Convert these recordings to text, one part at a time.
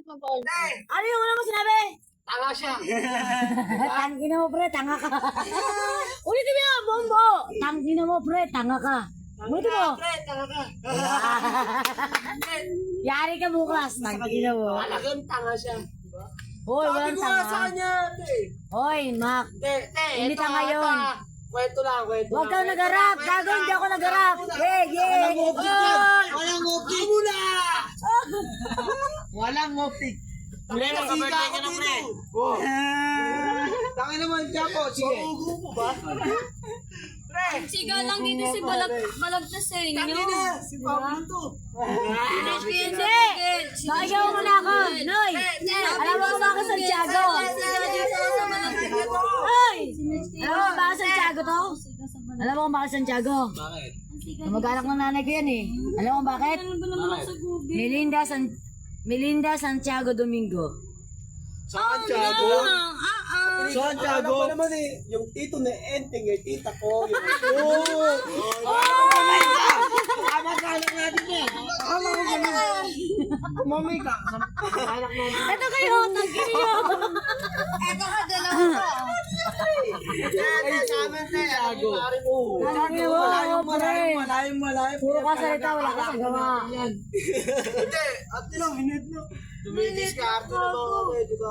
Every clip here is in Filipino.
Ano yung una mo sinabi? Tanga siya. Tangina mo, pre, tanga ka. Ulitin mo yung bombo. Tangina mo, pre, tanga ka. Ulitin mo. Pre, tanga ka. Yari ka bukas. Tangina mo. Talagang tanga siya. Hoy, walang Sabi ko nga sa tanga. kanya, te. Hoy, Mac. Hindi ito, tanga yun. ito. Kwento lang, kwento Huwag lang. kang nag-rap. Gago, hindi ako nag-rap. Yeah. Walang optik muna! Walang optik. Pre, magka-birthday ka na, pre. Tangin naman siya po, sige. Paugo mo ba? Pre! Siga lang dito si Balagtas sa inyo. Tangina, si Pablo to. Hindi. Nakayaw mo na ako. Noy. Alam mo ba ako Santiago? Hoy! Alam mo ba ako Santiago to? Alam mo kung bakit Santiago? Bakit? Mag-anak ng nanay ko yan eh. Alam mo bakit? Ano ba naman sa gubi? Melinda Santiago Domingo. Santiago? Santiago. Alam ko naman eh, yung tito ni Enteng eh, tita ko. Tama ka lang natin eh. Mami ka. Anak mo. Ito kayo, tangkiniyo. Ay, sa amin te. Santiago. Tangkiniyo, pre. Malayo. Puro ka salita, wala ka sa gawa. Hindi, at lang, minute na. Dumidiskarte na mga kami, di ba?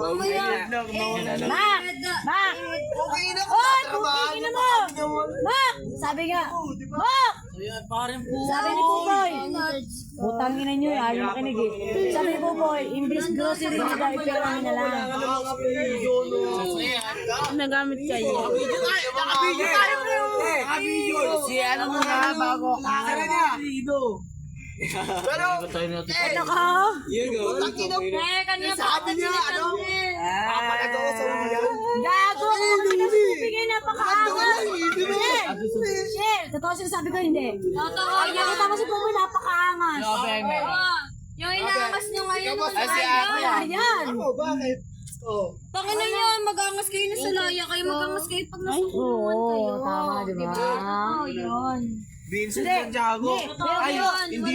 Mak! Mak! Okay na ko. Oy, putang ina mo! Mak! Sabi nga, Mak! Sabi ni Pupoy, putang ina nyo, ayaw makinig eh. Sabi ni Pupoy, imbis grocery na daw, ipirang na lang. Nagamit kayo. Si ano mo na bago ka. Pero, Ito ka, Kanina sabi niya, ano? Papalag ako sa mga yan. gago ko pinapibigay, napakaangas. Shell, totoo sinasabi ko hindi. Totoo Ay, nakita ko si Pupoy, napakaangas. Yung inaangas nyo ngayon. Ayan. Ako, bakit? Oh. Panginoon yun, mag-angas kayo na sa laya kayo. Mag-angas kayo pag nasa kulungan kayo. Oo, tama, di ba? Oo, yun. Vincent Santiago. Ay, Hindi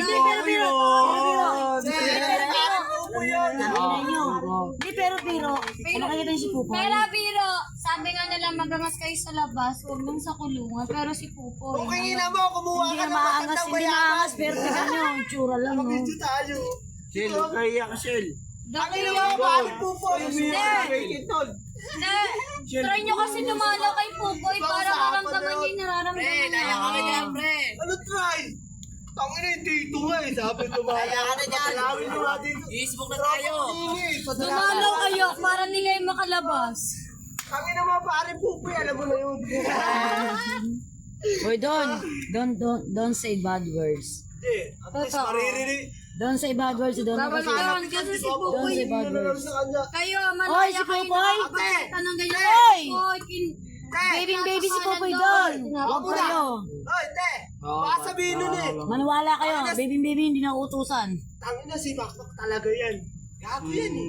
Wala. po ako yun. Hindi, pero, ano kaya din si Pupoy? Pero biro, sabi nga nila mag-angas kayo sa labas, huwag nang sa kulungan. Pero si Pupoy. Okay na mo, kumuha Hindi ka na ng maangas, matandang hindi mayaman. maangas, pero tignan nyo, ang tsura lang, no? Video tayo. Shell, kaya ka, Shell. Bakit yung bakit po po? Hindi. Try nyo kasi dumalaw kay Pupoy para maramdaman niya yung nararamdaman niya. Ano try? Tangin na yung dito nga eh. Sabi ko ba? Kaya ka na dyan. Palawin nyo nga dito. I-smoke na tayo. Dumalaw kayo para hindi kayo makalabas. Tangin na mga pare Pupoy. Alam mo na yun. Uy, don't say bad words. Hindi. At least maririnig. Don't say bad words, don't Bawal say yun kasi si Pupoy. say bad words. Sa kanya. Kayo, Oy, malaya si kayo Pupoy! nakakapagsalita ng ganyan. Oy! Pupoy, Baby si Pupoy doon. Huwag kayo. Oy, te. Baka sabihin nun eh. Maniwala kayo, baby hindi na utusan. Tangin na si Makmak talaga yan. Gago yan eh.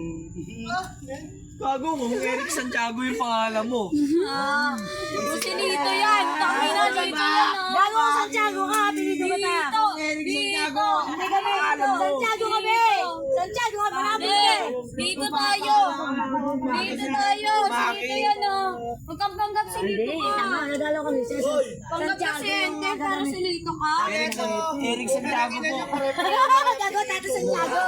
Ah, yan. Gago, kung Eric Santiago yung pangalan mo. Si Lito yan. Tangin na, Lito yan. Gago ka, Santiago ka, pinito ka ta. Dito. Hindi kami, Santiago kami. Santiago kami, malapit eh. Dito tayo. Dito tayo. Si Lito yan, oh. Huwag kang panggap si Hindi, Lito ka. tama, nagalaw kami. Panggap ka si Ente para si Lito ka. Eric Santiago po. Gago, tato Santiago.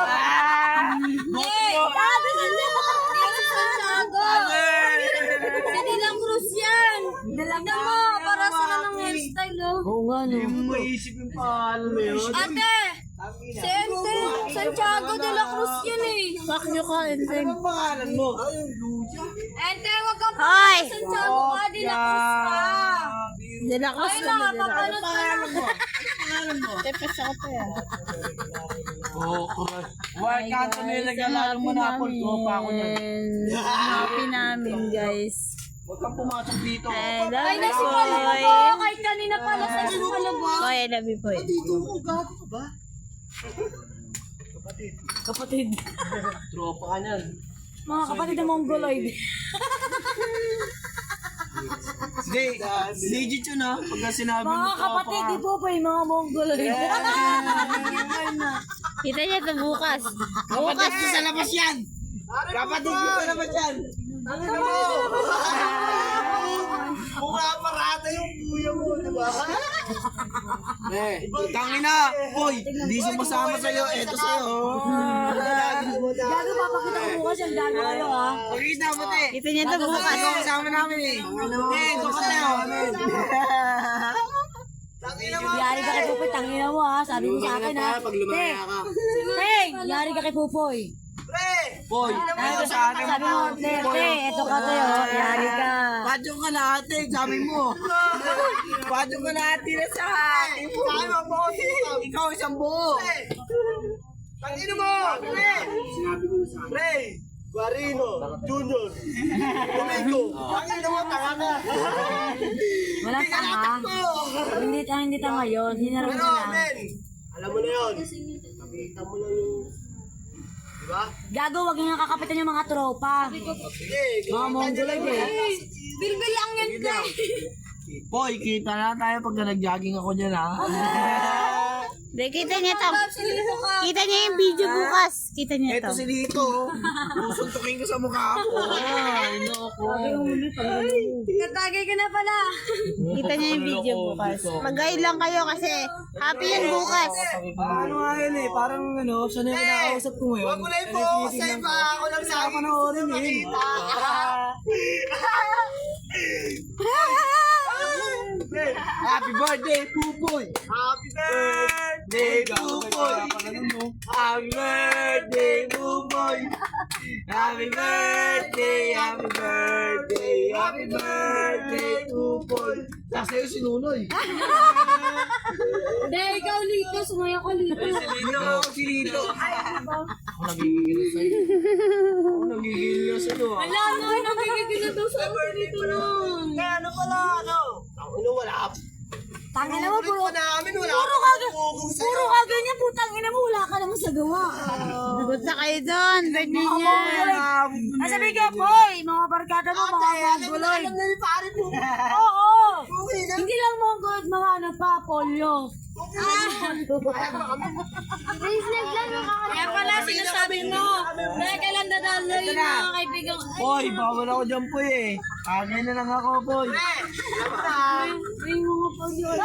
Hey! Tato Santiago. Si Santiago. Si Dilang Cruz yan. Tignan mo, para sila ng hairstyle, oh. Oo nga, no. Hindi mo maisip yung pangalan mo yun. Ate! Si Ente! Santiago de la Cruz yan eh! Fuck nyo ka, Ente. Anong pangalan mo? Ente, wag kang Hoy! pangalan Santiago ka, de la Cruz ka! De la Cruz Ay, nakapapanood ka na. Oo, Why can't mo nilagyan mo na Apple? Tropa ako niyan. Happy namin, guys. Huwag kang pumasok dito. I love Ay, you, nasi boy. palabas. Kahit kanina pala sa palabas. Boy, I love you, boy. Dito mo, gago ka ba? Kapatid. Tropa ka niyan. Mga kapatid ng Mongoloid. Hindi, legit yun ha. Pagka sinabi mo Mga tropa kapatid, ka. di po pa yung mga Mongoloid. Kita niya ito bukas. Bukas. Kapatid ko sa labas yan. Kapatid ko sa labas yan. Ano mo? Mukha parada yung kuya mo, di ba? Tangina. Boy, hindi sumasama sa'yo. Eto sa'yo. Gago, papakita ko bukas yung gago kayo, ha? Pagkita mo, te. Kita niya ito bukas. Ano kasama namin eh. Ito ka tayo. Tangina mo. Yari ka kay Pupoy, tangina mo, ha? Sabi mo sa akin, ha? Pag lumaya ka. Teng, yari ka kay Pupoy. Pre! Boy, ano sa akin? Sabi mo, Tete, eto ka tayo, yari ka. Padyong ka na ate, sabi mo. Padyong ka na ate na sa akin mo. Kaya mo po ako. Ikaw isang buo. Tangina mo! Pre! Pre! Guarino, Junior, Domingo. Tangina mo, tanga ka. Walang tanga. Hindi tanga yun. Hinarap Pero, na lang. men, alam mo na yun. Nakita mo lang yung... Diba? Gago, wag yung nakakapitan yung mga tropa. Sige, Mga mongoloid eh. Bilbil lang yan, guys. Boy, kita na tayo pag nag-jogging ako dyan ha. Hindi, kita niya ito. Kita niya yung video bukas. Kita niya ito. Ito si Lito. Susuntukin ko sa mukha ko. Ay, loko. Natagay ka na pala. Kita niya yung video bukas. Mag-guide lang kayo kasi happy yun bukas. Ano nga yun eh, parang ano, siya na yung kinakausap ko ngayon. Huwag mo na i-focus sa iba. Ako lang sa akin na makita. Happy birthday, Pupoy! Happy birthday! Pupoy! Happy birthday, Pupoy! Happy birthday, happy birthday, happy birthday, Pupoy! Tapos sa'yo si Nunoy. Hindi, ikaw Lito. Sumaya ko Lito. Lito ako si Lito. Ako nagigigil na sa'yo. Ako nagigigil na sa'yo. Wala na, nagigigil na daw sa akin Lito lang. Kaya ano pala, ano? Ano, wala. Tangina mo, puro. Pa namin, wala. Puro ka ganyan, putang ina mo, wala ka naman sa gawa. Punta kayo doon. Birthday niya. Ay, sabi ka, boy, mga barkada mo, mga mongoloid. Alam na yung pare mo. Oo. Okay na. Hindi lang mongoloid, mga ano pa, polio. Bracelet lang nakakalaga. Kaya pala sinasabi mo. Dahil ka lang dadalo yung mga kaibigan. Boy, bawal ako dyan po eh. Kagay na lang ako, boy. Ay, mga pag-yun.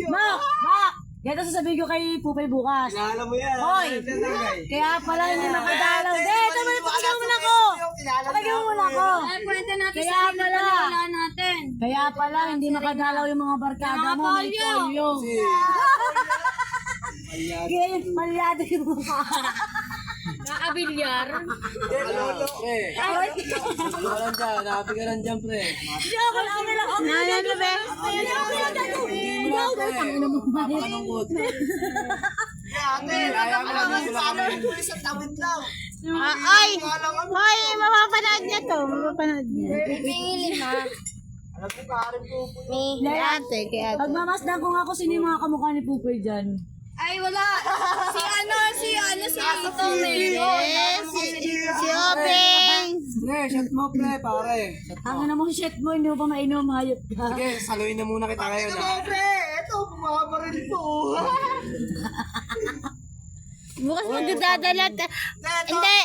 Mak! Ganito sasabihin ko kay Pupay bukas. Kilala mo yan. Hoy! Kaya pala hindi makadalaw. Ito mo na, pakagawa mo na ako. Pakagawa mo na ako. Ay, kwenta natin Kaya sa pala. wala natin. Kaya pala, hindi makadalaw yung mga barkada mo, may polio. Kaya yung palyado yung mukha. Nakabilyar. Ano, pre? Walang dyan, happy ka lang dyan, pre. Hindi ako lang nila. Ano be? Napakalungkot. Kaya mo lang yung pare mo, isang tawid lang. Ay! Hoy! Mapapanood niya to. Mapapanood niya. Pingilin ha. Alam mo, pare mo. Kay ate, kay ate. Pagmamasdan ko nga kung sino yung mga kamukha ni Pupoy dyan. Ay, wala. Si Tom eh. Yes! Si Openg! Pre, shot mo, pre, pare. Ang ina mo, shit mo, hindi mo pa mainom, hayop ka. Sige, saluhin na muna kita ngayon. Ito, pre. Ito, bumabaril po. Bukas magdadala. Hindi!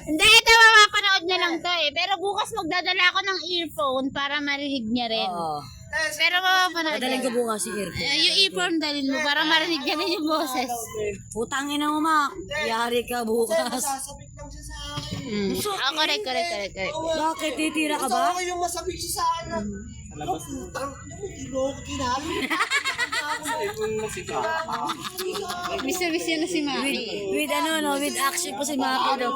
Hindi, ito mapapanood niya lang to eh. Pero bukas magdadala ako ng earphone para marinig niya rin. Oo. Pero mapapanood Dadaling ko niya. bukas si Irko. Yung earphone dalhin mo para marinig niya rin yung boses. Putang ina mo, Mak. Yari ka bukas. Masasabik lang siya sa akin. Correct. Bakit? Titira ka ba? Gusto ko yung masabik siya sa akin. Putang, hindi mo ako kinalo. Miss na si Maki. With ano, no? With action po si Maki daw.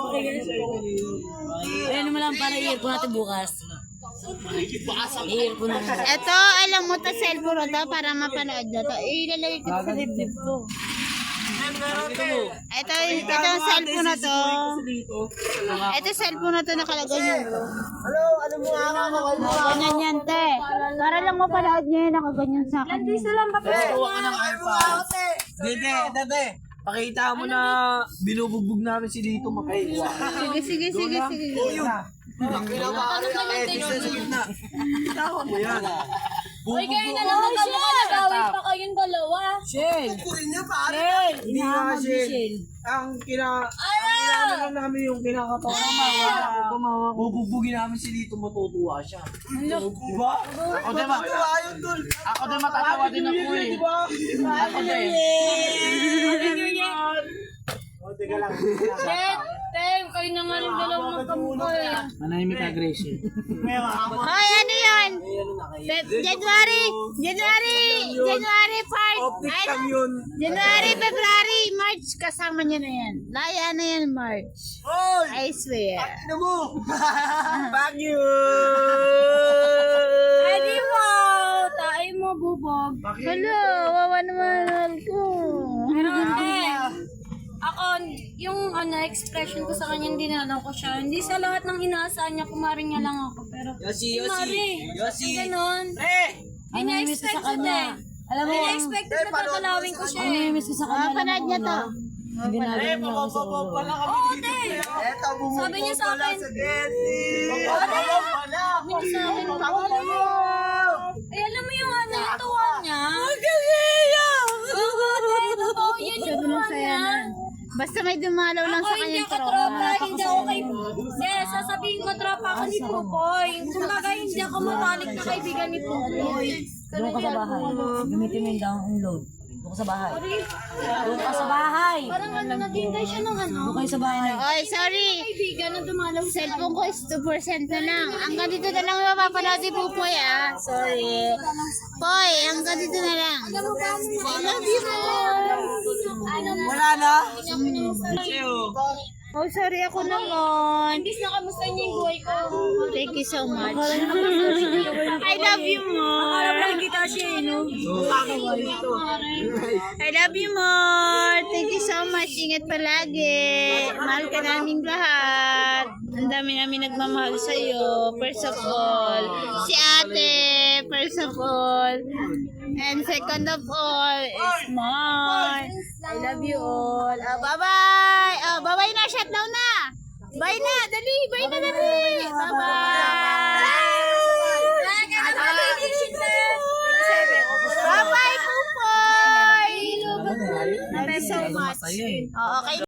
Ayun naman lang para i-ear po natin bukas. I-ear po natin. Ito, alam mo to, cellphone to para mapanood na to. Ilalagay ko sa dibdib ko. Ito yung cellphone na to. Ito cellphone na to nakalagay nyo. Hello, ano mo nga ako? Ganyan yan, te. Para lang mapanood nyo yun, nakaganyan sa akin. Gusto lang ba? Kuha ka ng iPad. Dede. Pakita mo na binubugbog namin si Lito makaikuha. Sige. Yun. Pinapare ang edit sa gitna. Tawa mo yan. Uy, kayo na lang nagawin pa kayong dalawa. Shell! Kukurin niya pare. Shell! Hindi nga, Inahamon ni Shell. Shell. Ang kinano lang namin yung kinakatawa. Tumawa. Bubugbugin namin si Lito, matutuwa siya. Diba? Ako din Ayun dul. Ako din matatawa din ako eh. Diba? Ako din. Teka lang. Tem, kayo na nga rin dalawa magkamukha eh. Manahimik ka, Gracie. Hoy, ano yun? January part. Optic lang yun. January, February, March. Kasama niya na yan. Laya na yan, March. I swear. Ano mo? Fuck you! Adi mo! Tayo mo, bubog. Hello, wawa naman mahal ko. Pero ako, yung expression ko sa kanya, hindi na ko siya. Hindi sa lahat ng inaasahan niya, kumarin niya lang ako. Pero, Yossi, kumari. Yossi. Ganon. Ang namimiss ko sa kanya. Alam mo, ang Ina-expected na tatalawin ko siya. ang namimiss ko sa kanya. Panood niya to. Ang ginagawa niya ako sa ulo. Oo, te. Eto, bumubog Sabi niya sa pala akin. sa Getty. Pala. Sabi niya sa akin. Eh, alam mo yung ano, yung tuwa niya. Oo, te. Totoo yun yung Sabi tuwa nung saya niya. na. Basta may dumalaw lang Ako sa hindi kanyang ako tropa, tropa. hindi ako kay... Yes, sasabihin ko tropa ako ni Pupoy. Kumbaga, hindi ako matalik na kaibigan ni Pupoy. Doon ka sa bahay. Gamitin mo yung download. Doon ka sa bahay. Sorry. Doon ka sa bahay. Parang ano, naghihintay siya ng ano. Doon kayo sa bahay. Oy, sorry. Kaibigan na dumalaw sa Cellphone ko is 2% na lang. Hanggang dito na lang yung mapapanood si Pupoy ah. Sorry. Poy, hanggang dito na lang. I love you Wala na? Oh, sorry ako naman. Imbis na kamusta niya yung buhay ko. Thank you so much. I love you more. kita siya, no? I love you more. Thank you so much. Ingat palagi. Mahal ka naming lahat. Ang dami namin nagmamahal sa iyo. First of all, si ate. First of all. And second of all is mine. I love you all. Bye-bye. Bye-bye na. Shutdown na. Bye na. Dali. Bye na dali. Bye-bye. Bye-bye, Pupoy. Thank you so much. Okay.